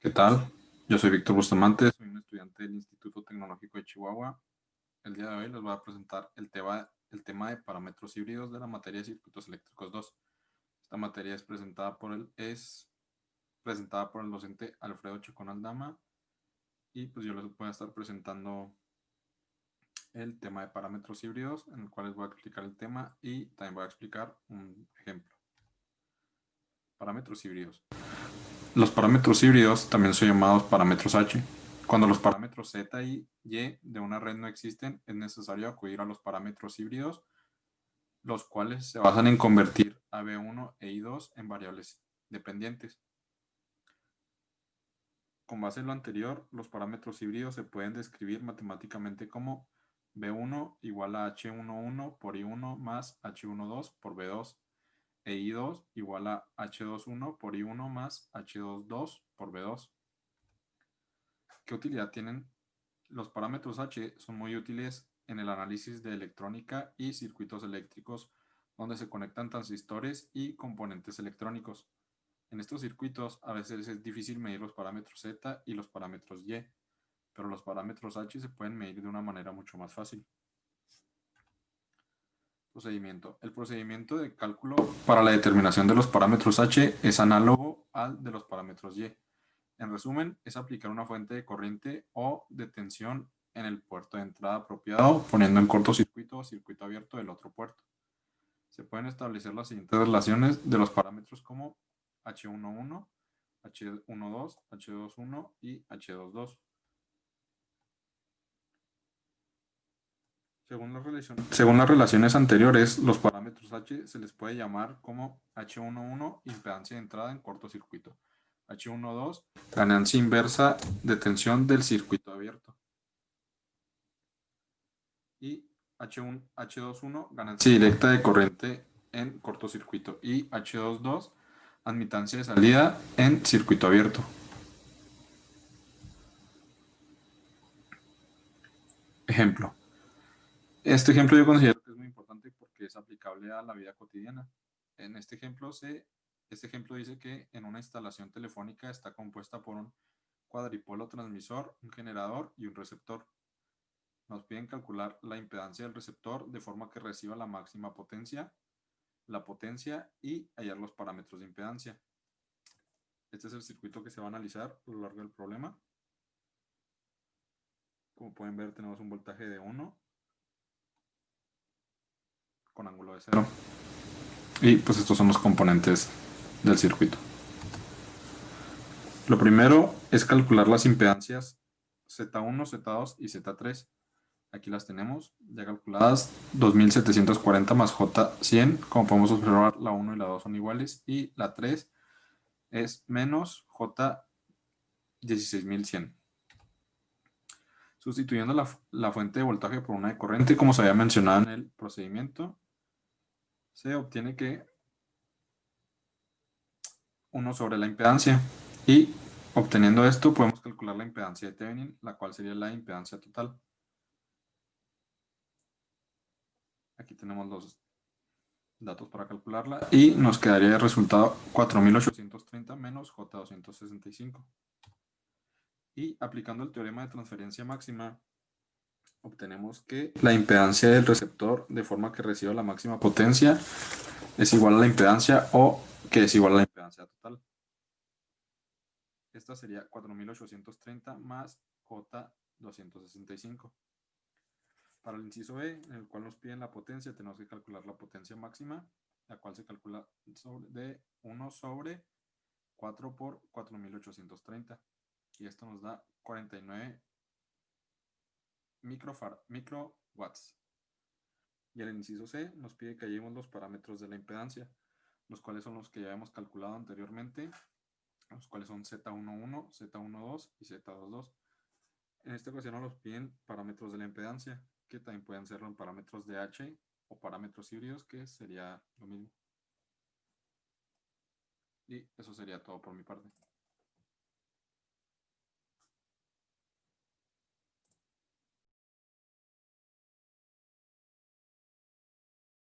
¿Qué tal? Yo soy Víctor Bustamante, soy un estudiante del Instituto Tecnológico de Chihuahua. El día de hoy les voy a presentar el tema de parámetros híbridos de la materia de circuitos eléctricos 2. Esta materia es presentada por el docente Alfredo Chacón Aldama y pues yo les voy a estar presentando el tema de parámetros híbridos, en el cual les voy a explicar el tema y también voy a explicar un ejemplo. Parámetros híbridos. Los parámetros híbridos también son llamados parámetros H. Cuando los parámetros Z y Y de una red no existen, es necesario acudir a los parámetros híbridos, los cuales se basan en convertir a B1 e I2 en variables dependientes. Con base en lo anterior, los parámetros híbridos se pueden describir matemáticamente como B1 igual a H11 por I1 más H12 por B2 e I2 igual a H21 por I1 más H22 por B2. ¿Qué utilidad tienen? Los parámetros H son muy útiles en el análisis de electrónica y circuitos eléctricos, donde se conectan transistores y componentes electrónicos. En estos circuitos a veces es difícil medir los parámetros Z y los parámetros Y, pero los parámetros H se pueden medir de una manera mucho más fácil. Procedimiento. El procedimiento de cálculo para la determinación de los parámetros H es análogo al de los parámetros Y. En resumen, es aplicar una fuente de corriente o de tensión en el puerto de entrada apropiado, poniendo en cortocircuito o circuito abierto el otro puerto. Se pueden establecer las siguientes relaciones de los parámetros como H11, H12, H21 y H22. Según las relaciones anteriores, los parámetros H se les puede llamar como H11 impedancia de entrada en cortocircuito, H12 ganancia inversa de tensión del circuito abierto y H21 ganancia directa de corriente en cortocircuito y H22 admitancia de salida en circuito abierto. Ejemplo. Este ejemplo yo considero que es muy importante porque es aplicable a la vida cotidiana. En este ejemplo dice que en una instalación telefónica está compuesta por un cuadripolo transmisor, un generador y un receptor. Nos piden calcular la impedancia del receptor de forma que reciba la máxima potencia, la potencia y hallar los parámetros de impedancia. Este es el circuito que se va a analizar a lo largo del problema. Como pueden ver, tenemos un voltaje de 1 con ángulo de 0. Y pues estos son los componentes del circuito. Lo primero es calcular las impedancias Z1, Z2 y Z3. Aquí las tenemos ya calculadas, 2740 más J100. Como podemos observar, la 1 y la 2 son iguales y la 3 es menos J16100. Sustituyendo la fuente de voltaje por una de corriente, como se había mencionado en el procedimiento, se obtiene que 1 sobre la impedancia. Y obteniendo esto, podemos calcular la impedancia de Thevenin, la cual sería la impedancia total. Aquí tenemos los datos para calcularla y nos quedaría el resultado 4830 menos J265. Y aplicando el teorema de transferencia máxima, obtenemos que la impedancia del receptor de forma que reciba la máxima potencia es igual a la impedancia o que es igual a la impedancia total. Esta sería 4830 más J265. Para el inciso B, en el cual nos piden la potencia, tenemos que calcular la potencia máxima, la cual se calcula de 1 sobre 4 por 4830. Y esto nos da 49 microwatts. Y el inciso C nos pide que hallemos los parámetros de la impedancia, los cuales son los que ya hemos calculado anteriormente, los cuales son Z11, Z12 y Z22. En esta ocasión nos piden parámetros de la impedancia, que también pueden ser en parámetros de H o parámetros híbridos, que sería lo mismo. Y eso sería todo por mi parte.